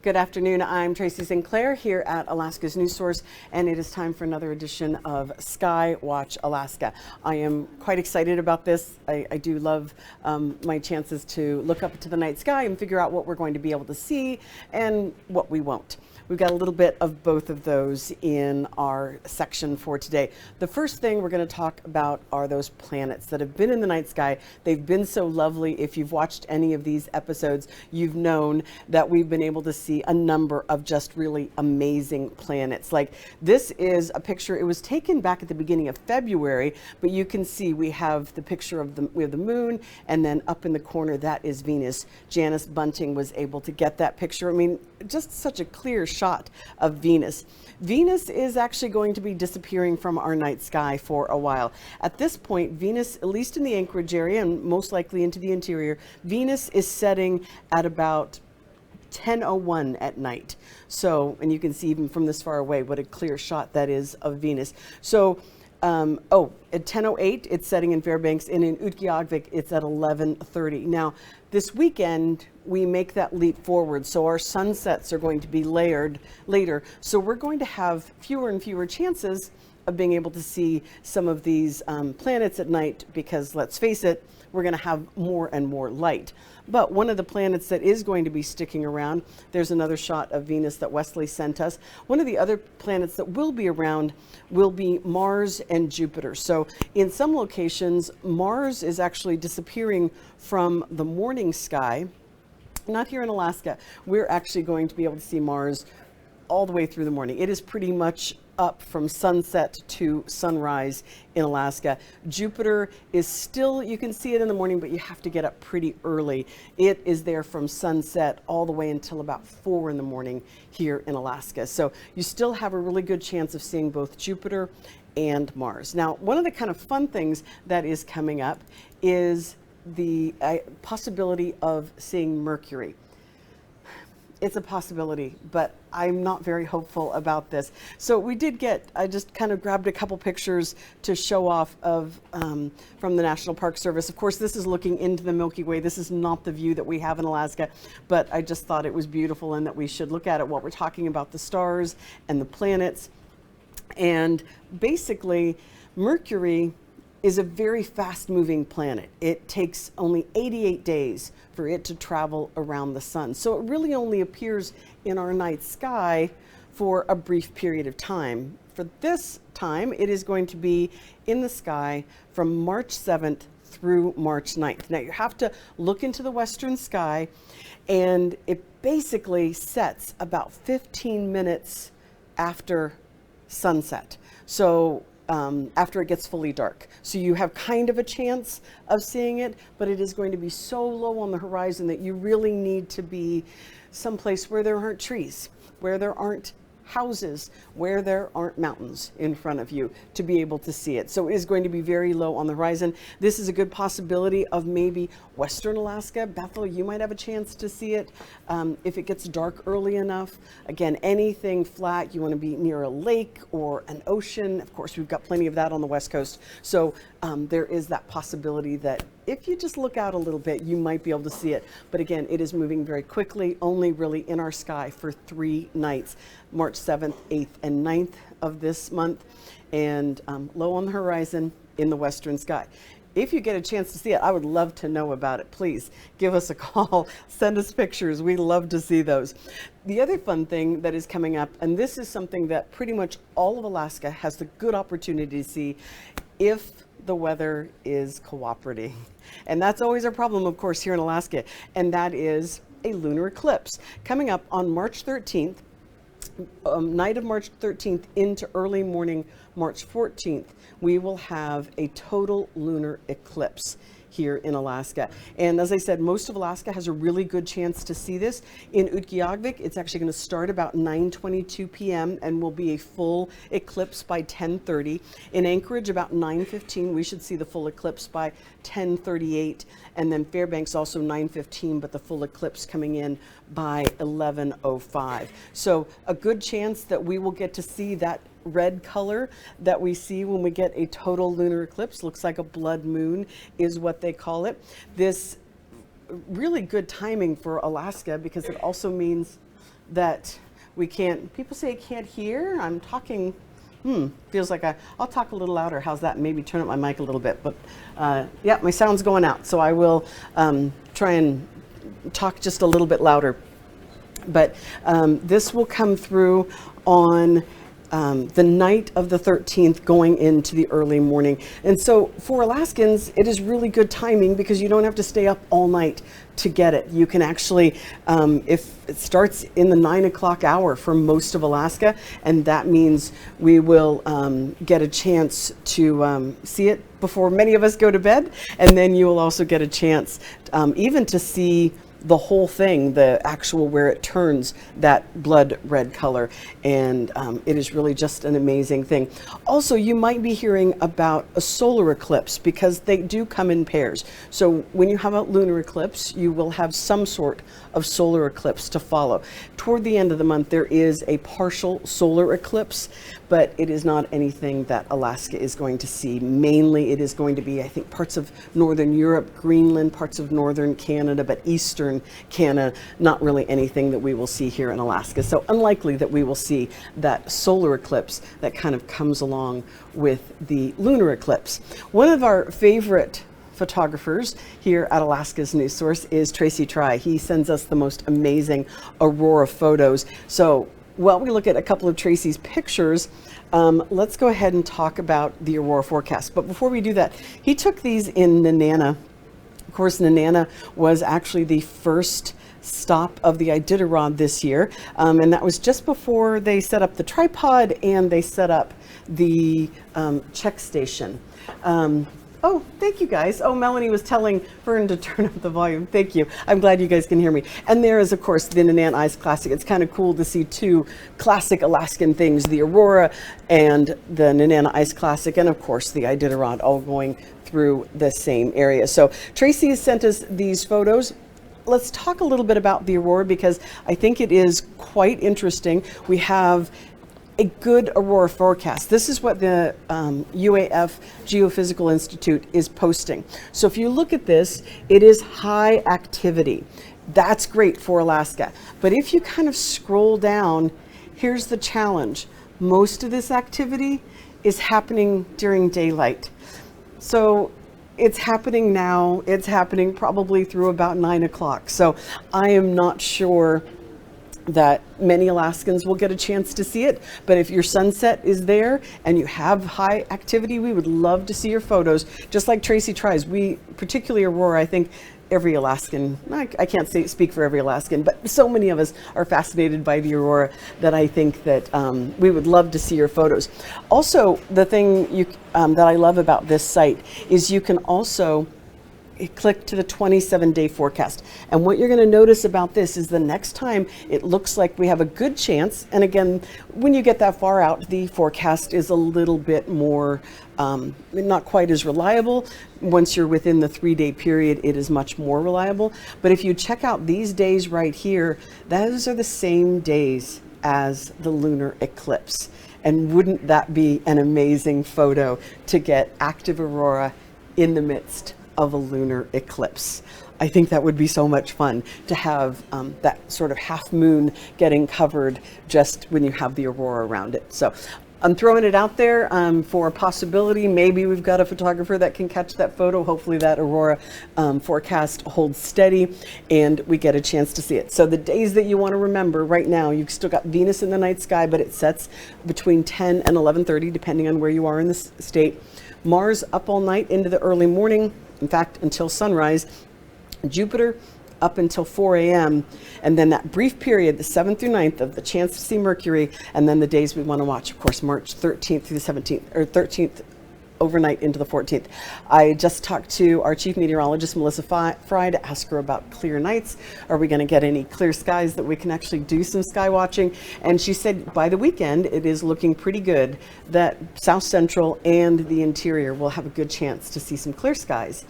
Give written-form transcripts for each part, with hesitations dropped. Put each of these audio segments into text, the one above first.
Good afternoon. I'm Tracy Sinclair here at Alaska's News Source, and it is time for another edition of Skywatch Alaska. I am quite excited about this. I do love my chances to look up to the night sky and figure out what we're going to be able to see and what we won't. We've got a little bit of both of those in our section for today. The first thing we're going to talk about are those planets that have been in the night sky. They've been so lovely. If you've watched any of these episodes, you've known that we've been able to see a number of just really amazing planets. Like this is a picture, it was taken back at the beginning of February, but you can see we have the picture of we have the moon, and then up in the corner, that is Venus. Janice Bunting was able to get that picture. I mean, just such a clear shot of Venus. Venus is actually going to be disappearing from our night sky for a while. At this point, Venus, at least in the Anchorage area and most likely into the interior, Venus is setting at about 10:01 at night. So, and you can see even from this far away what a clear shot that is of Venus. So, at 10:08 it's setting in Fairbanks, and in Utqiagvik it's at 11:30. Now, this weekend we make that leap forward, so our sunsets are going to be layered later. So we're going to have fewer and fewer chances of being able to see some of these planets at night because, let's face it, we're going to have more and more light. But one of the planets that is going to be sticking around, there's another shot of Venus that Wesley sent us. One of the other planets that will be around will be Mars and Jupiter. So in some locations, Mars is actually disappearing from the morning sky. Not here in Alaska. We're actually going to be able to see Mars all the way through the morning. It is pretty much up from sunset to sunrise in Alaska. Jupiter is still, you can see it in the morning, but you have to get up pretty early. It is there from sunset all the way until about 4 in the morning here in Alaska. So you still have a really good chance of seeing both Jupiter and Mars. Now, one of the kind of fun things that is coming up is the possibility of seeing Mercury. It's a possibility, but I'm not very hopeful about this. So we did I just kind of grabbed a couple pictures to show off of from the National Park Service. Of course, this is looking into the Milky Way. This is not the view that we have in Alaska, but I just thought it was beautiful and that we should look at it while we're talking about the stars and the planets. And basically, Mercury is a very fast-moving planet. It takes only 88 days for it to travel around the sun. So it really only appears in our night sky for a brief period of time. For this time, it is going to be in the sky from March 7th through March 9th. Now, you have to look into the western sky, and it basically sets about 15 minutes after sunset. So after it gets fully dark. So you have kind of a chance of seeing it, but it is going to be so low on the horizon that you really need to be someplace where there aren't trees, where there aren't houses, where there aren't mountains in front of you to be able to see it. So it is going to be very low on the horizon. This is a good possibility of maybe western Alaska. Bethel, you might have a chance to see it if it gets dark early enough. Again, anything flat, you want to be near a lake or an ocean. Of course, we've got plenty of that on the west coast. So there is that possibility that if you just look out a little bit, you might be able to see it. But again, it is moving very quickly, only really in our sky for 3 nights, March 7th, 8th, and 9th of this month, and low on the horizon in the western sky. If you get a chance to see it, I would love to know about it. Please give us a call, send us pictures. We love to see those. The other fun thing that is coming up, and this is something that pretty much all of Alaska has the good opportunity to see if the weather is cooperating. And that's always our problem, of course, here in Alaska, and that is a lunar eclipse. Coming up on March 13th, night of March 13th into early morning March 14th, we will have a total lunar eclipse here in Alaska. And as I said, most of Alaska has a really good chance to see this. In Utqiagvik, it's actually going to start about 9:22 p.m. and will be a full eclipse by 10:30. In Anchorage, about 9:15, we should see the full eclipse by 10:38. And then Fairbanks also 9:15, but the full eclipse coming in by 11:05. So a good chance that we will get to see that red color that we see when we get a total lunar eclipse. Looks like a blood moon is what they call it. This really good timing for Alaska because it also means that we can't, people say I can't hear. I'm talking, feels like I'll talk a little louder. How's that? Maybe turn up my mic a little bit. But yeah, my sound's going out. So I will try and talk just a little bit louder. But this will come through on the night of the 13th going into the early morning. And so for Alaskans, it is really good timing because you don't have to stay up all night to get it. You can actually, if it starts in the 9 o'clock hour for most of Alaska, and that means we will get a chance to see it before many of us go to bed. And then you will also get a chance even to see the whole thing, the actual where it turns that blood red color. And it is really just an amazing thing. Also, you might be hearing about a solar eclipse because they do come in pairs. So when you have a lunar eclipse, you will have some sort of solar eclipse to follow. Toward the end of the month, there is a partial solar eclipse, but it is not anything that Alaska is going to see. Mainly, it is going to be, I think, parts of northern Europe, Greenland, parts of northern Canada, but eastern Canada, not really anything that we will see here in Alaska. So unlikely that we will see that solar eclipse that kind of comes along with the lunar eclipse. One of our favorite photographers here at Alaska's News Source is Tracy Try. He sends us the most amazing aurora photos. So while we look at a couple of Tracy's pictures, let's go ahead and talk about the aurora forecast. But before we do that, he took these in Nenana. Of course, Nenana was actually the first stop of the Iditarod this year, and that was just before they set up the tripod and they set up the check station. Oh, thank you guys. Oh, Melanie was telling Fern to turn up the volume. Thank you. I'm glad you guys can hear me. And there is, of course, the Nenana Ice Classic. It's kind of cool to see two classic Alaskan things, the Aurora and the Nenana Ice Classic, and of course the Iditarod, all going through the same area. So Tracy has sent us these photos. Let's talk a little bit about the Aurora because I think it is quite interesting. We have a good aurora forecast. This is what the UAF Geophysical Institute is posting. So if you look at this, it is high activity. That's great for Alaska. But if you kind of scroll down, here's the challenge. Most of this activity is happening during daylight. So it's happening now. It's happening probably through about 9 o'clock. So I am not sure that many Alaskans will get a chance to see it, but if your sunset is there and you have high activity, we would love to see your photos. Just like Tracy tries, we, particularly Aurora, I think every Alaskan, I can't speak for every Alaskan, but so many of us are fascinated by the Aurora that I think that we would love to see your photos. Also, the thing that I love about this site is you can also click to the 27-day forecast. And what you're going to notice about this is the next time it looks like we have a good chance. And again, when you get that far out, the forecast is a little bit more, not quite as reliable. Once you're within the 3-day period, it is much more reliable. But if you check out these days right here, those are the same days as the lunar eclipse. And wouldn't that be an amazing photo to get active aurora in the midst of a lunar eclipse? I think that would be so much fun to have that sort of half moon getting covered just when you have the aurora around it. So I'm throwing it out there for a possibility. Maybe we've got a photographer that can catch that photo. Hopefully that aurora forecast holds steady and we get a chance to see it. So the days that you want to remember right now, you've still got Venus in the night sky, but it sets between 10 and 11:30 depending on where you are in the state. Mars up all night into the early morning. In fact, until sunrise. Jupiter up until 4 a.m. And then that brief period, the 7th through 9th, of the chance to see Mercury, and then the days we want to watch, of course, March 13th through the 17th, or 13th overnight into the 14th. I just talked to our chief meteorologist, Melissa Fry, to ask her about clear nights. Are we going to get any clear skies that we can actually do some sky watching? And she said by the weekend, it is looking pretty good that South Central and the interior will have a good chance to see some clear skies.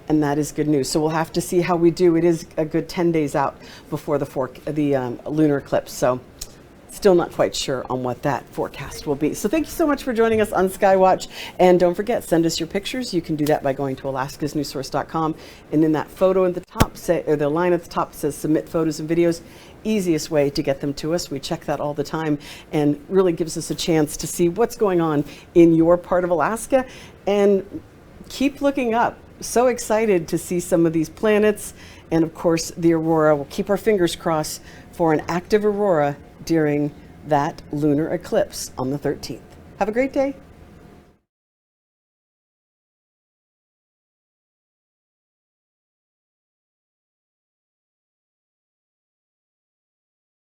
And that is good news. So we'll have to see how we do. It is a good 10 days out before the lunar eclipse. So Still not quite sure on what that forecast will be. So thank you so much for joining us on Skywatch. And don't forget, send us your pictures. You can do that by going to alaskasnewssource.com. And in that photo at the top, or the line at the top says submit photos and videos. Easiest way to get them to us. We check that all the time and really gives us a chance to see what's going on in your part of Alaska. And keep looking up. So excited to see some of these planets. And of course, the aurora. We'll keep our fingers crossed for an active aurora during that lunar eclipse on the 13th. Have a great day.